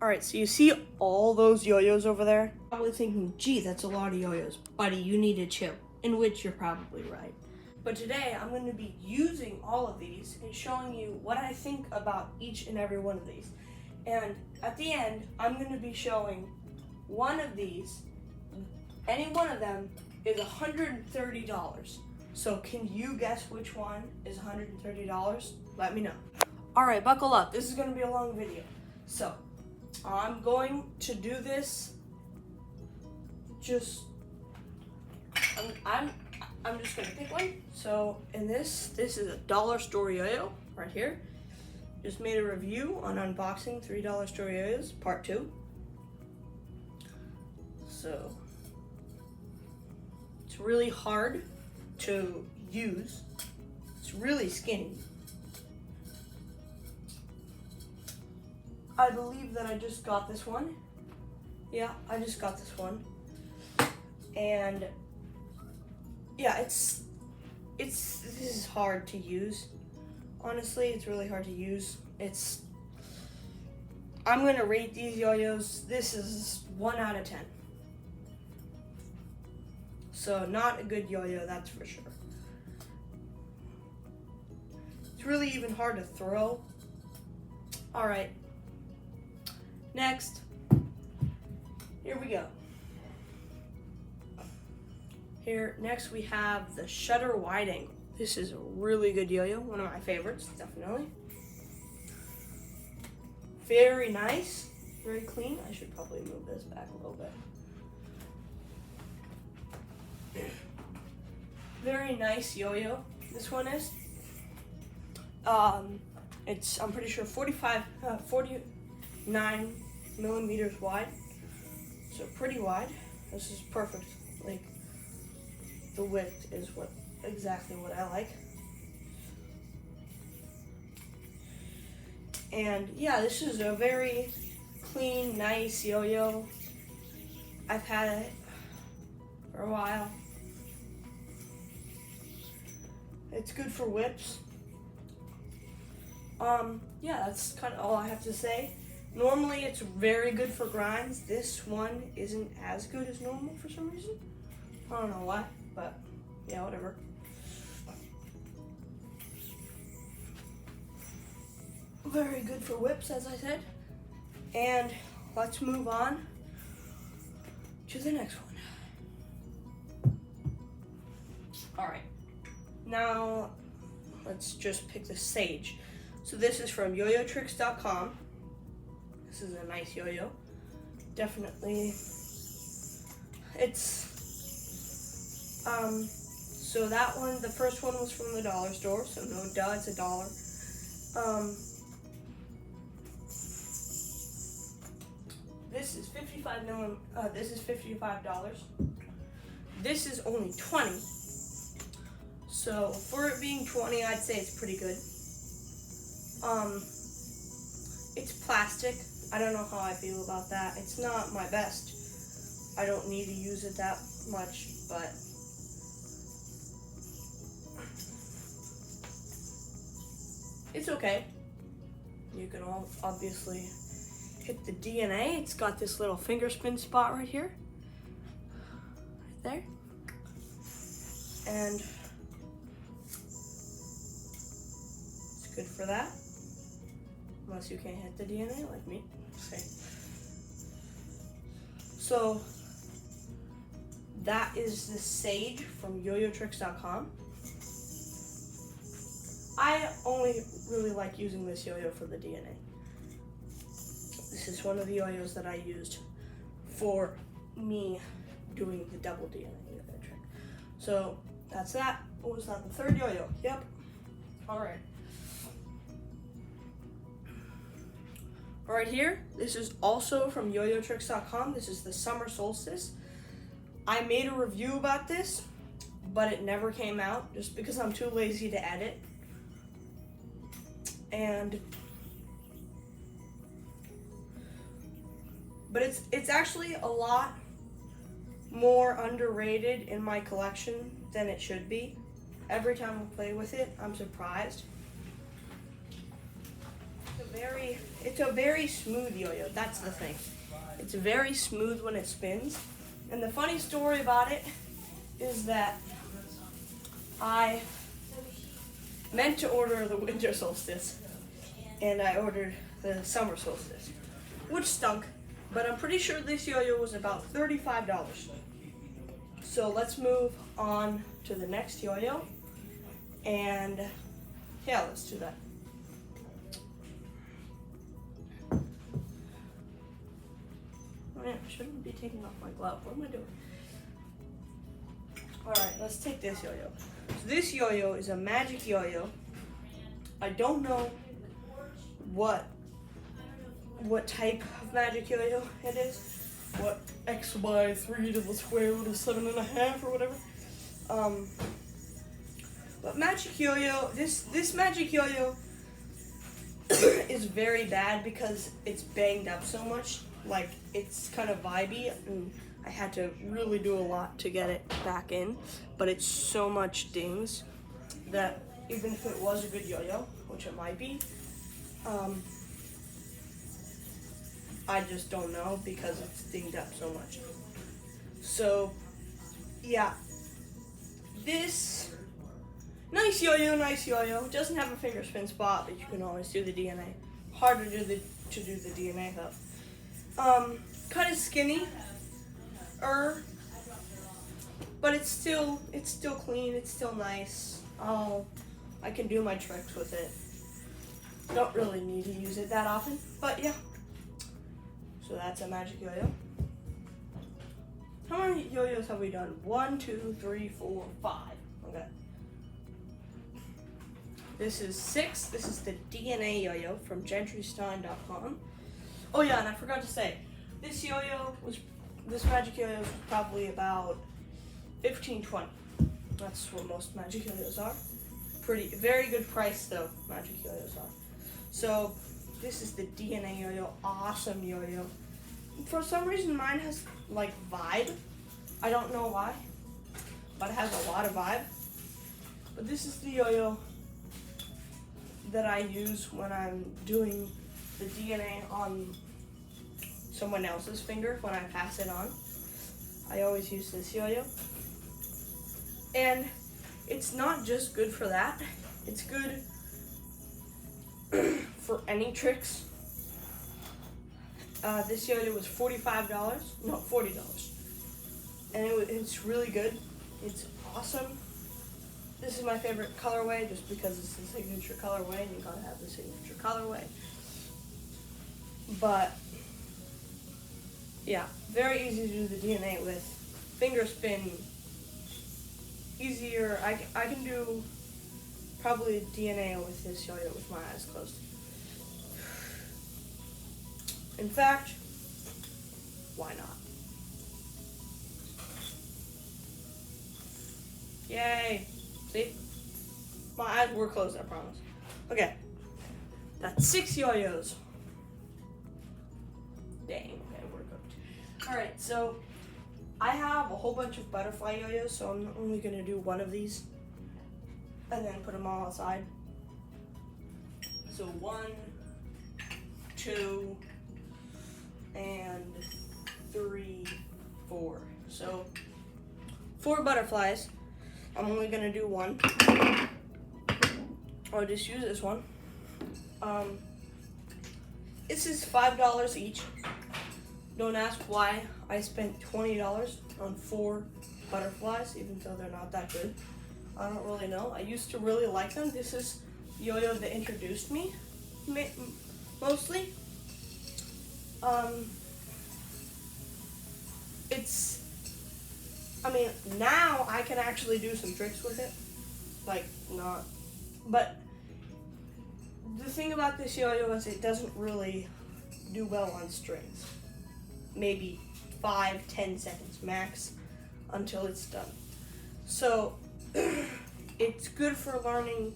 All right, so you see all those yo-yos over there? Probably thinking, gee, that's a lot of yo-yos. Buddy, you need to chill, in which you're probably right. But today, I'm going to be using all of these and showing you what I think about each and every one of these. And at the end, I'm going to be showing one of these. Any one of them is $130. So can you guess which one is $130? Let me know. All right, buckle up. This is going to be a long video. So I'm going to do this I'm just gonna pick one. So in this is a dollar store yo-yo right here. Just made a review on unboxing $3 store yo-yos, part 2. So it's really hard to use. It's really skinny. I believe that I just got this one. Yeah, I just got this one. And yeah, this is hard to use. Honestly, it's really hard to use. I'm gonna rate these yo-yos. This is 1 out of 10. So not a good yo-yo, that's for sure. It's really even hard to throw. All right. Next, here we go. Next we have the Shutter Wide Angle. This is a really good yo-yo, one of my favorites, definitely. Very nice, very clean. I should probably move this back a little bit. Very nice yo-yo, this one is. I'm pretty sure 49 millimeters wide, so pretty wide. This is perfect. Like, the width is exactly what I like. And yeah, this is a very clean, nice yo-yo. I've had it for a while. It's good for whips. Yeah, that's kind of all I have to say. Normally it's very good for grinds. This one isn't as good as normal for some reason. I don't know why, but yeah, whatever. Very good for whips, as I said. And let's move on to the next one. All right, now let's just pick the Sage. So this is from yo-yotricks.com. This is a nice yo-yo. Definitely. So that one, the first one was from the dollar store, so no duh, it's $1. This is this is $55. This is only 20. So for it being 20, I'd say it's pretty good. It's plastic. I don't know how I feel about that. It's not my best. I don't need to use it that much, but it's okay. You can obviously hit the DNA. It's got this little finger spin spot right here. Right there. And it's good for that. Unless you can't hit the DNA like me. Okay. So that is the Sage from yo-yotricks.com. I only really like using this yo-yo for the DNA. This is one of the yo-yos that I used for me doing the double DNA trick. So that's that. What was that? The third yo-yo. Yep. All right. Right here, this is also from yo-yotricks.com. This is the Summer Solstice. I made a review about this, but it never came out just because I'm too lazy to edit. But it's actually a lot more underrated in my collection than it should be. Every time I play with it, I'm surprised. It's a very it's a very smooth yo-yo. That's the thing. It's very smooth when it spins. And the funny story about it is that I meant to order the winter solstice, and I ordered the summer solstice, which stunk, but I'm pretty sure this yo-yo was about $35. So let's move on to the next yo-yo, and yeah, let's do that. Oh yeah, I shouldn't be taking off my glove. What am I doing? Alright, let's take this yo-yo. So this yo-yo is a magic yo-yo. I don't know what type of magic yo-yo it is. What x by 3 to the square root of 7.5 or whatever. But magic yo-yo, this magic yo-yo is very bad because it's banged up so much. Like, it's kind of vibey, and I had to really do a lot to get it back in, but it's so much dings that even if it was a good yo-yo, which it might be, I just don't know because it's dinged up so much. So, yeah, this nice yo-yo. It doesn't have a finger spin spot, but you can always do the DNA. Harder to do the DNA though. Kind of skinny, but it's still clean. It's still nice. I can do my tricks with it. Don't really need to use it that often, but yeah. So that's a magic yo-yo. How many yo-yos have we done? 1, 2, 3, 4, 5. Okay. This is 6. This is the DNA yo-yo from gentrystein.com. Oh yeah, and I forgot to say, this magic yo-yo was probably about 15, 20. That's what most magic yo-yos are. Very good price though, magic yo-yos are. So, this is the DNA yo-yo, awesome yo-yo. For some reason mine has like vibe. I don't know why, but it has a lot of vibe. But this is the yo-yo that I use when I'm doing the DNA on someone else's finger when I pass it on. I always use this yo-yo. And it's not just good for that, it's good for any tricks. This yo-yo was $40. And it's really good. It's awesome. This is my favorite colorway just because it's the signature colorway and you gotta have the signature colorway. But yeah, very easy to do the DNA with. Finger spin, easier. I can do probably DNA with this yo-yo with my eyes closed. In fact, why not? Yay! See? My eyes were closed, I promise. Okay. That's 6 yo-yos. Dang, okay, we're cooked. Alright, so I have a whole bunch of butterfly yo-yos, so I'm only gonna do one of these and then put them all outside. So 1, 2, and 3, 4. So 4 butterflies. I'm only gonna do one. I'll just use this one. This is $5 each. Don't ask why I spent $20 on 4 butterflies, even though they're not that good. I don't really know. I used to really like them. This is yo-yo that introduced me, mostly. Now I can actually do some tricks with it. But the thing about this yo-yo is it doesn't really do well on strings. Maybe 5-10 seconds max until it's done. So it's good for learning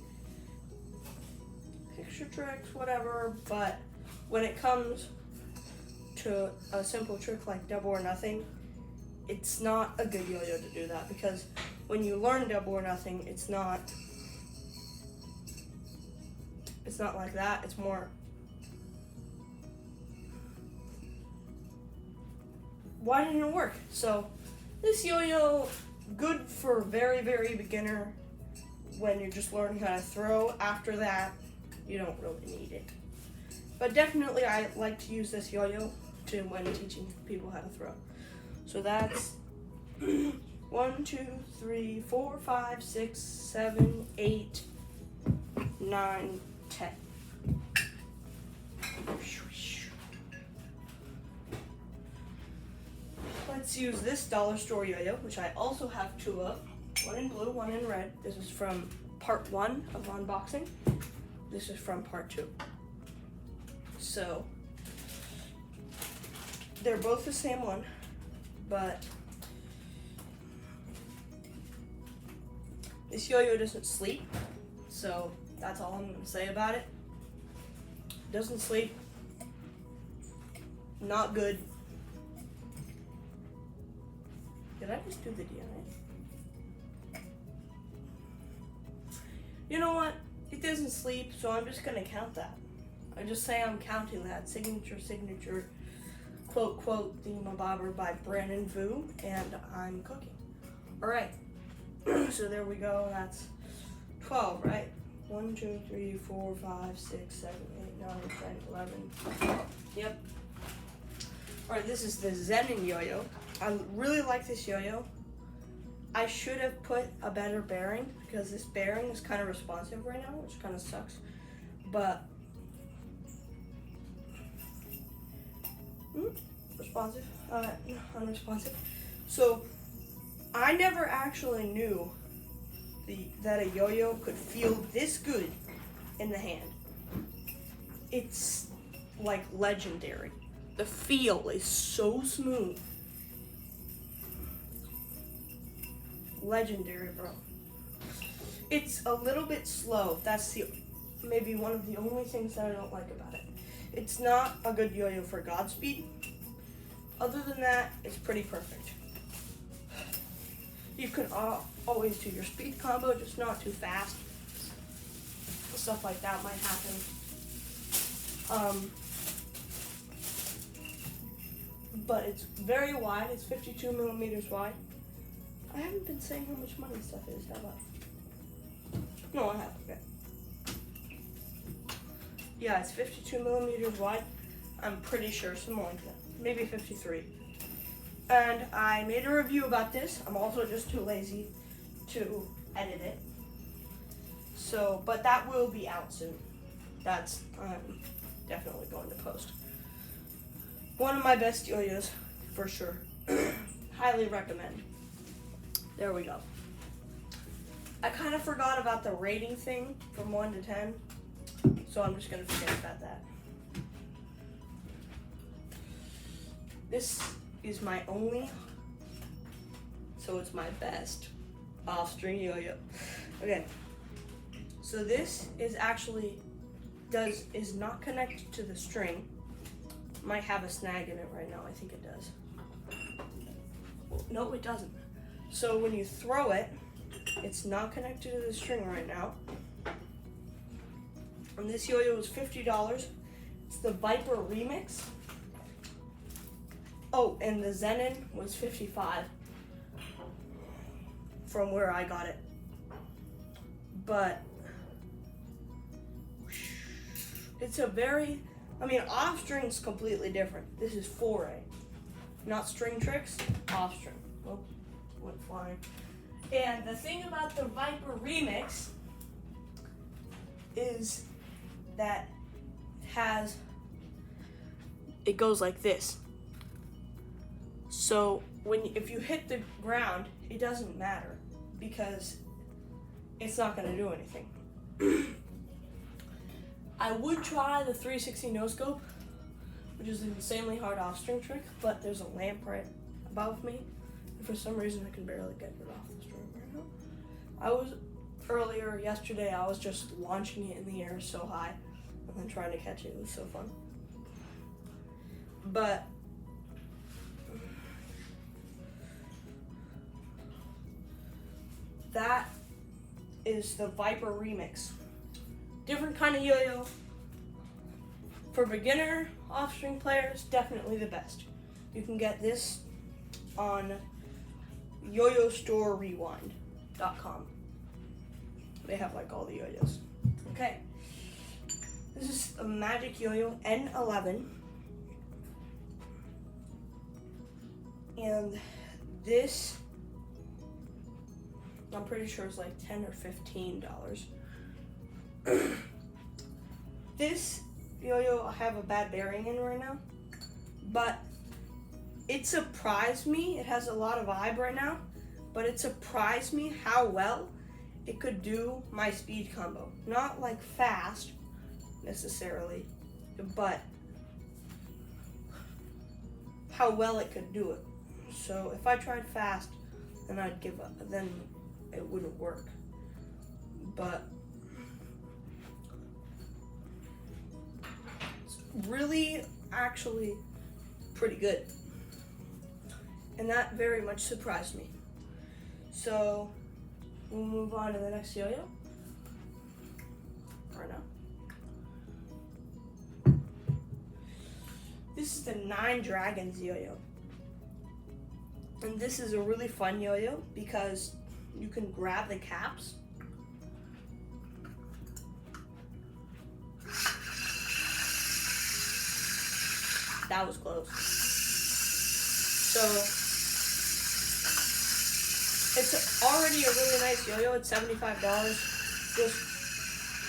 picture tricks, whatever, but when it comes to a simple trick like double or nothing, it's not a good yo-yo to do that, because when you learn double or nothing, it's not like that. It's more why didn't it work? So this yo-yo, good for very, very beginner when you're just learning how to throw. After that, you don't really need it. But definitely I like to use this yo-yo when teaching people how to throw. So that's 1, 2, 3, 4, 5, 6, 7, 8, 9, 10. Let's use this dollar store yo-yo, which I also have 2 of. One in blue, one in red. This is from part 1 of unboxing. This is from part 2. So they're both the same one, but this yo-yo doesn't sleep, so that's all I'm gonna say about it. Doesn't sleep, not good. Did I just do the DNA? You know what? It doesn't sleep, so I'm just gonna count that. I just say I'm counting that. Signature, quote, thingamabobber by Brandon Vu, and I'm cooking. All right, so there we go. That's 12, right? 1, 2, 3, 4, 5, 6, 7, 8, 9, 10, 11, 12. Yep. All right, this is the Zenin yo-yo. I really like this yo-yo. I should have put a better bearing because this bearing is kind of responsive right now, which kind of sucks. But responsive, unresponsive. So I never actually knew that a yo-yo could feel this good in the hand. It's like legendary. The feel is so smooth. Legendary, bro. It's a little bit slow. That's maybe one of the only things that I don't like about it. It's not a good yo-yo for Godspeed. Other than that, it's pretty perfect. You can always do your speed combo, just not too fast. Stuff like that might happen. But it's very wide. It's 52 millimeters wide. I haven't been saying how much money stuff is, have I? No, I have. Okay. Yeah, it's 52 millimeters wide. I'm pretty sure, something like that. Maybe 53. And I made a review about this. I'm also just too lazy to edit it. So, but that will be out soon. That's definitely going to post. One of my best yo-yos, for sure. Highly recommend. There we go. I kind of forgot about the rating thing from 1 to 10, so I'm just gonna forget about that. This is my only, so it's my best off-string yo-yo. Okay, so this is actually, is not connected to the string. Might have a snag in it right now, I think it does. No, it doesn't. So when you throw it, it's not connected to the string right now. And this yo-yo is $50. It's the Viper Remix. Oh, and the Zenin was $55 from where I got it. But it's a very, off string's completely different. This is foray, not string tricks, off string. Oh, went flying. And the thing about the Viper Remix is that it goes like this. So if you hit the ground, it doesn't matter because it's not going to do anything. I would try the 360 no scope, which is an insanely hard off string trick, but there's a lamp right above me. And for some reason, I can barely get it off the string right now. Earlier yesterday, I was just launching it in the air so high and then trying to catch it. It was so fun. But that is the Viper Remix. Different kind of yo-yo. For beginner off-string players, definitely the best. You can get this on yo-yo-store-rewind.com. They have like all the yo-yos. Okay. This is a Magic Yo-Yo N11. And this, I'm pretty sure is like $10 or $15. This yo-yo I have a bad bearing in right now, but it surprised me. It has a lot of vibe right now, but it surprised me how well it could do my speed combo. Not like fast necessarily, but how well it could do it. So if I tried fast, then I'd give up. Then it wouldn't work. But it's really, actually, pretty good. And that very much surprised me. So we'll move on to the next yo-yo. Right now. This is the 9 Dragons yo-yo. And this is a really fun yo-yo because you can grab the caps. That was close. So it's already a really nice yo-yo. It's $75. Just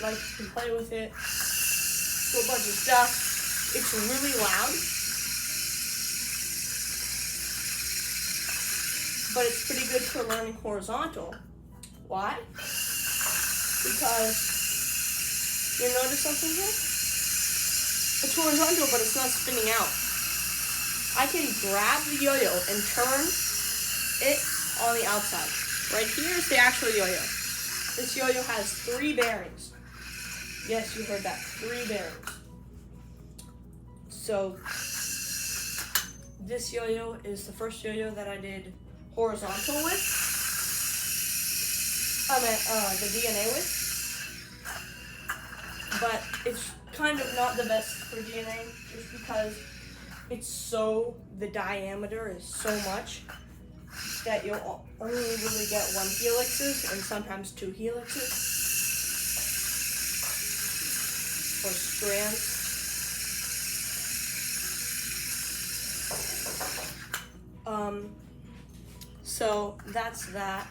like you can play with it. Do a bunch of stuff. It's really loud, but it's pretty good for learning horizontal. Why? Because you notice something here? It's horizontal, but it's not spinning out. I can grab the yo-yo and turn it on the outside. Right here is the actual yo-yo. This yo-yo has 3 bearings. Yes, you heard that, 3 bearings. So this yo-yo is the first yo-yo that I did horizontal with. I meant the DNA with. But it's kind of not the best for DNA just because the diameter is so much that you'll only really get 1 helixes and sometimes 2 helixes or strands. So that's that.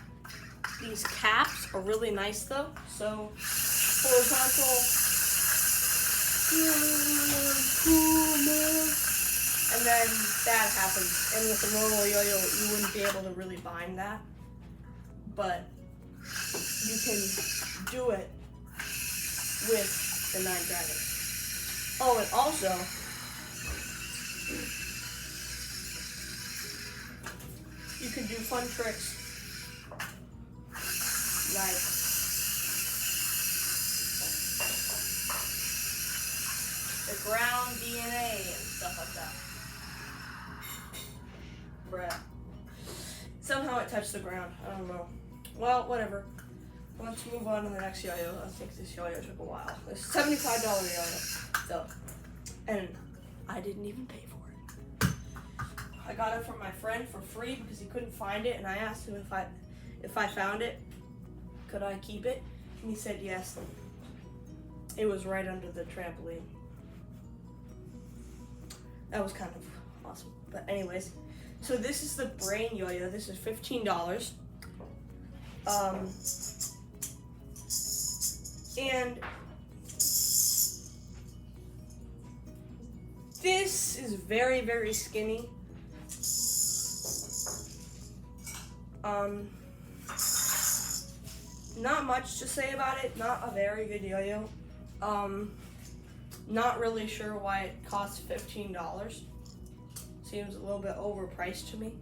These caps are really nice though. So horizontal, and then that happens. And with a normal yo-yo, you wouldn't be able to really bind that, but you can do it with the 9 Dragons. Oh, and also, you can do fun tricks like the ground DNA and stuff like that. Bruh. Somehow it touched the ground. I don't know. Well, whatever. Let's move on to the next yo-yo. I think this yo-yo took a while. It's a $75 yo-yo. So, and I didn't even pay for it. I got it from my friend for free because he couldn't find it, and I asked him if I found it, could I keep it? And he said yes. It was right under the trampoline. That was kind of awesome. But anyways, so this is the brain yo-yo. This is $15. And this is very, very skinny. Not much to say about it. Not a very good yo-yo. Not really sure why it costs $15. Seems a little bit overpriced to me.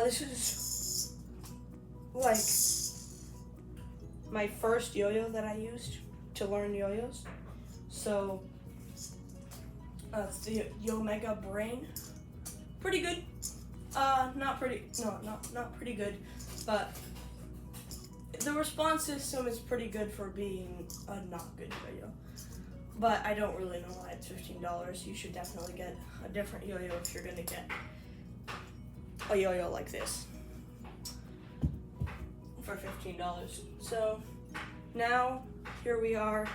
This is like my first yo-yo that I used to learn yo-yos. So it's the Yo-Mega Brain. Pretty good. Not pretty good, but the response system is pretty good for being a not good yo-yo. But I don't really know why it's $15. You should definitely get a different yo-yo if you're gonna get a yo-yo like this for $15. So now here we are,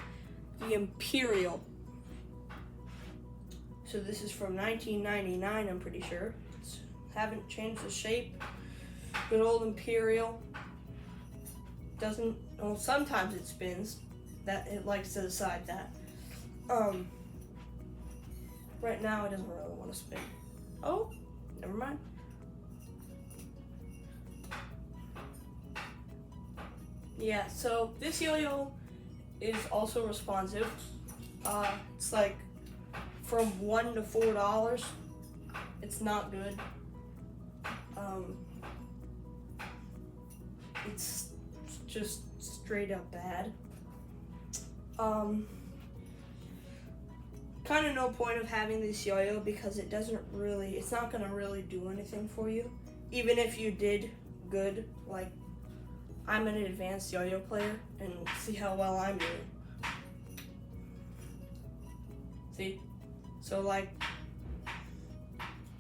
the Imperial. So this is from 1999, I'm pretty sure. Haven't changed the shape. Good old Imperial. Doesn't, well, sometimes it spins. That it likes to decide that. Right now it doesn't really want to spin. Oh, never mind. Yeah, so this yo-yo is also responsive. It's like from $1 to $4. It's not good. It's just straight up bad. Kind of no point of having this yo-yo because it doesn't really, it's not gonna really do anything for you. Even if you did good, like I'm an advanced yo-yo player, and see how well I'm doing. See? So like,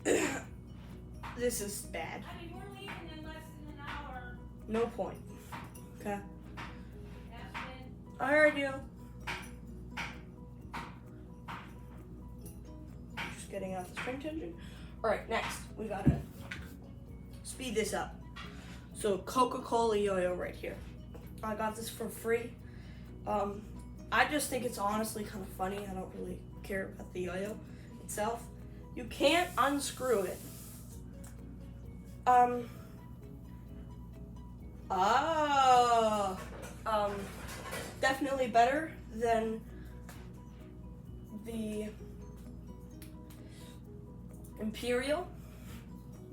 this is bad. I mean, we're leaving in less than an hour. No point. Okay. Aspen. I heard you. Just getting out the string tension. Alright, next, we gotta speed this up. So Coca-Cola yo-yo right here. I got this for free. I just think it's honestly kind of funny. I don't really care about the yo-yo itself. You can't unscrew it. Definitely better than the Imperial.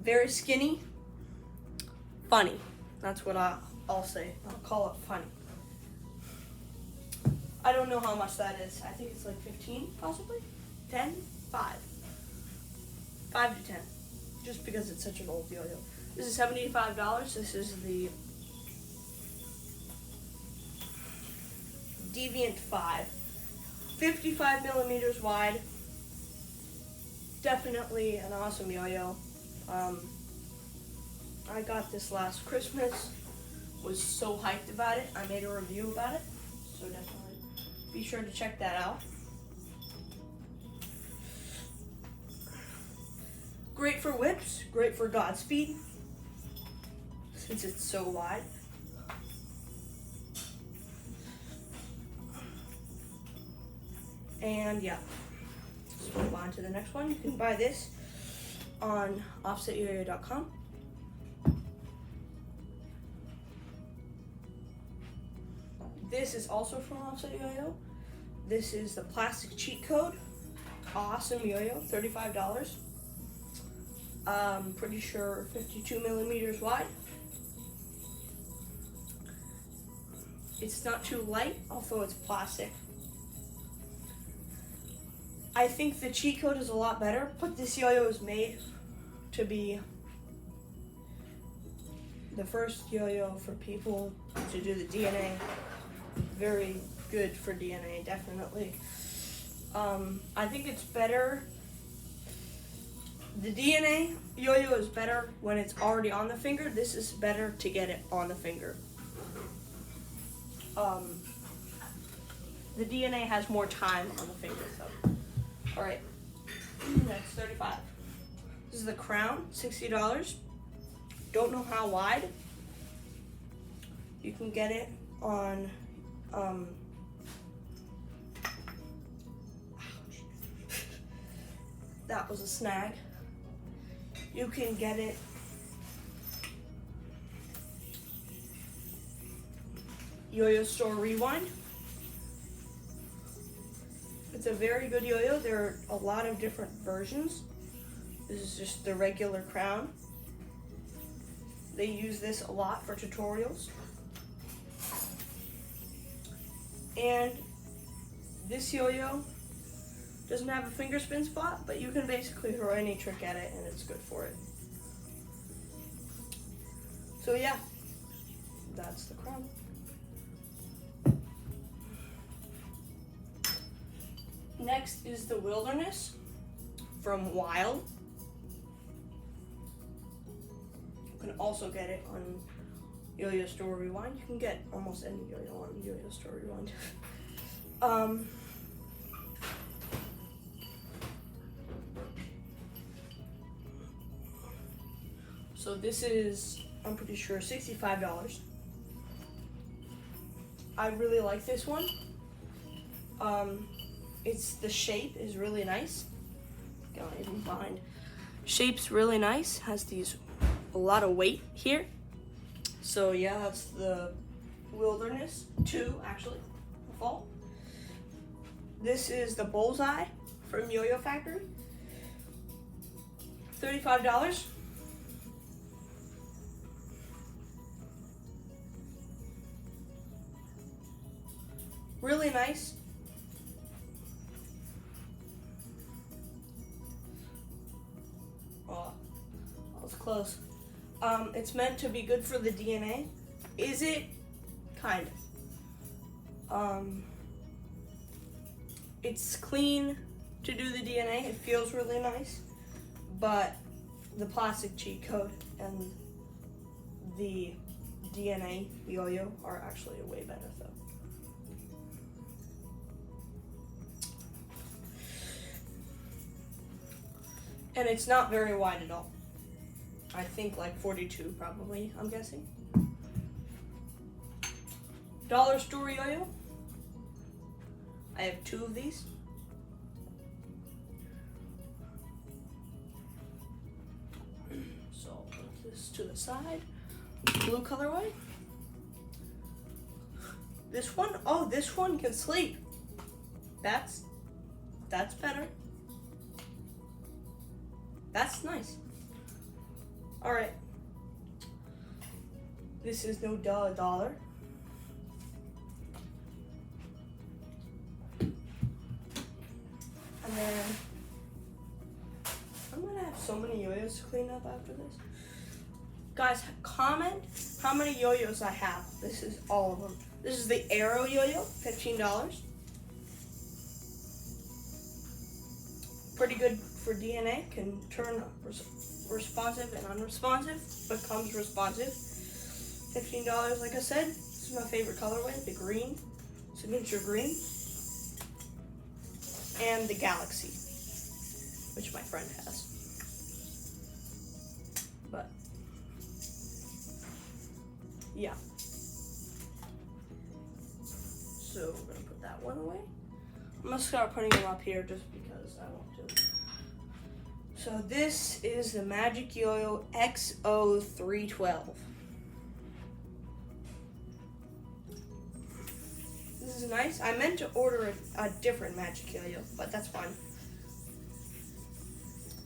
Very skinny. Funny. That's what I'll say. I'll call it funny. I don't know how much that is. I think it's like 15, possibly? 10? 5. 5 to 10. Just because it's such an old yo-yo. This is $75. This is the Deviant 5. 55 millimeters wide. Definitely an awesome yo-yo. I got this last Christmas. Was so hyped about it. I made a review about it. So definitely be sure to check that out. Great for whips. Great for Godspeed. Since it's so wide. And yeah, let's move on to the next one. You can buy this on offsetyoyo.com. This is also from Offset Yo-Yo. This is the plastic cheat code. Awesome yo-yo, $35. Pretty sure 52 millimeters wide. It's not too light, although it's plastic. I think the cheat code is a lot better, but this yo-yo is made to be the first yo-yo for people to do the DNA. Very good for DNA, definitely. I think it's better. The DNA yo-yo is better when it's already on the finger. This is better to get it on the finger. The DNA has more time on the finger, so. Alright, that's 35. This is the Crown, $60. Don't know how wide. You can get it on, that was a snag. You can get it Yo-Yo Store Rewind. It's a very good yo-yo. There are a lot of different versions. This is just the regular Crown. They use this a lot for tutorials. And this yo-yo doesn't have a finger spin spot, but you can basically throw any trick at it and it's good for it. So yeah, that's the Crown. Next is the Wilderness from Wild. can also get it on Yo-Yo Store Rewind. You can get almost any yo-yo on Yo-Yo Store Rewind. So this is, I'm pretty sure, $65. I really like this one. It's the shape is really nice. Got even behind. Shape's really nice. Has a lot of weight here. So yeah, that's the Wilderness 2 actually. Fall. This is the Bullseye from Yo-Yo Factory. $35. Really nice. Oh, that was close. It's meant to be good for the DNA. Is it? Kind of. It's clean to do the DNA. It feels really nice, but the plastic cheat code and the DNA yo-yo are actually way better though. And it's not very wide at all. I think like 42 probably, I'm guessing. Dollar Store yo-yo. I have 2 of these. So I'll put this to the side. Blue colorway. This one, oh, this one can sleep. That's better. That's nice. All right. This is no duh $1. And then I'm gonna have so many yo-yos to clean up after this. Guys, comment how many yo-yos I have. This is all of them. This is the Arrow yo-yo, $15. Pretty good for DNA, can turn responsive and unresponsive, becomes responsive. $15, like I said. This is my favorite colorway, the green, signature green. And the Galaxy, which my friend has. But, yeah. So we're gonna put that one away. I'm gonna start putting them up here just because I want to. So this is the Magic Yo-Yo XO312. This is nice. I meant to order a different Magic Yo-Yo, but that's fine.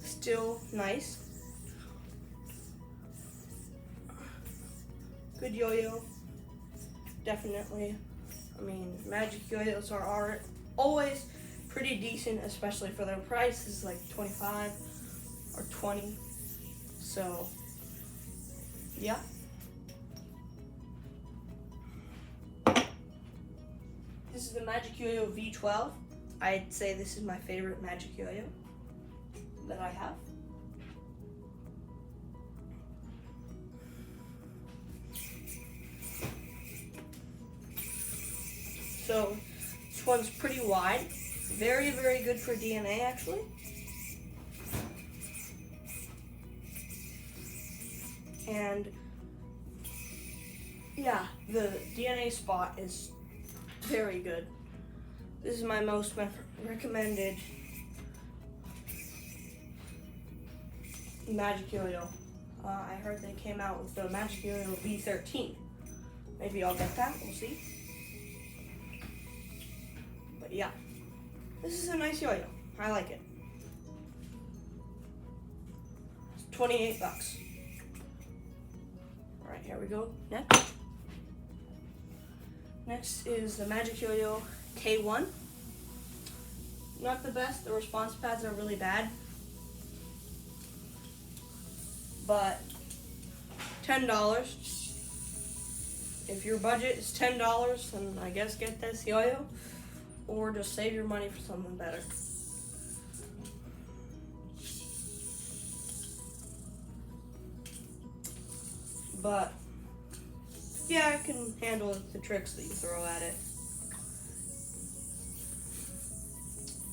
Still nice. Good yo-yo. Definitely. I mean, Magic Yo-Yos are always pretty decent, especially for their price. This is like 25 or 20. So, yeah. This is the Magic Yo-Yo V12. I'd say this is my favorite Magic Yo-Yo that I have. So this one's pretty wide. Very, very good for DNA actually. And yeah, the DNA spot is very good. This is my most recommended Magic Yo-Yo. I heard they came out with the Magic Yo-Yo V13. Maybe I'll get that, we'll see. But yeah, this is a nice yo-yo. I like it. It's 28 bucks. All right, here we go. Next is the Magic Yo-Yo K1. Not the best. The response pads are really bad. But $10. If your budget is $10, then I guess get this yo-yo. Or just save your money for something better. But yeah, it can handle the tricks that you throw at it.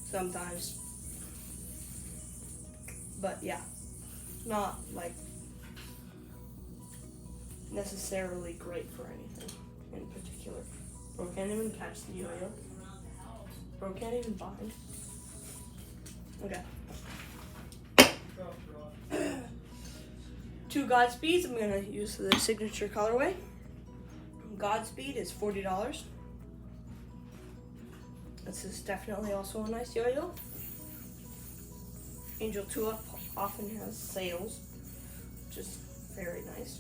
Sometimes. But yeah, not like necessarily great for anything in particular. Bro can't even catch the yo-yo. Bro can't even bind. Okay. 2 Godspeeds. I'm gonna use the signature colorway. Godspeed is $40. This is definitely also a nice yo-yo. Angel 2 Up often has sales, which is very nice.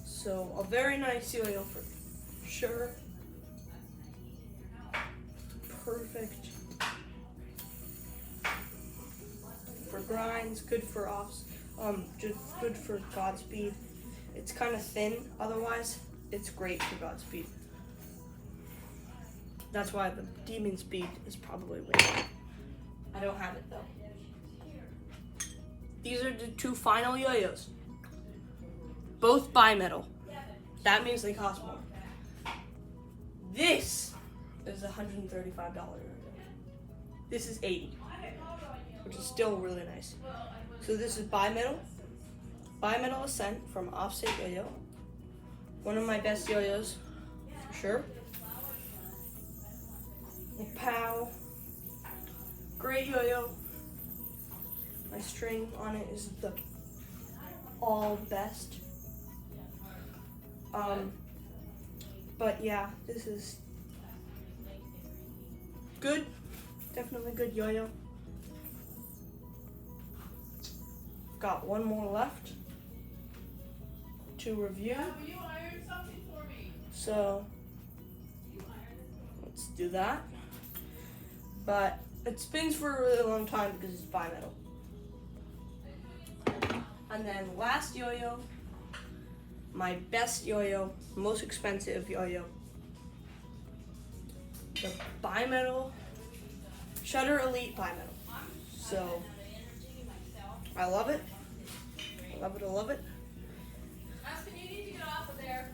So a very nice yo-yo for sure. Perfect for grinds, good for offs, just good for Godspeed. It's kind of thin, otherwise it's great for Godspeed. That's why the Demon Speed is probably way. I don't have it though. These are the 2 final yo-yos. Both Bimetal. That means they cost more. This is $135 yo-yo. This is $80, which is still really nice. So this is Bimetal. Bimetal Ascent from Offset Yo-Yo. One of my best yo-yos, for sure. Pow. Great yo-yo. My string on it is the all best. But yeah, this is good. Definitely good yo-yo. Got one more left to review. So let's do that. But it spins for a really long time because it's bimetal. And then last yo-yo, my best yo-yo, most expensive yo-yo, the Bimetal Shutter Elite Bimetal. So I love it. I love it. I love it. Aspen, you need to get off of there.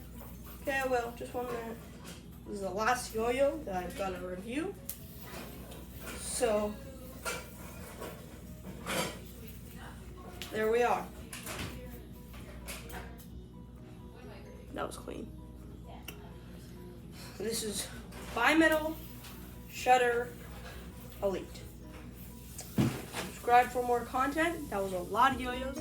Okay, I will. Just 1 minute. This is the last yo-yo that I've got to review. So there we are. That was clean. This is Bimetal Shutter Elite. Subscribe for more content. That was a lot of yo-yos.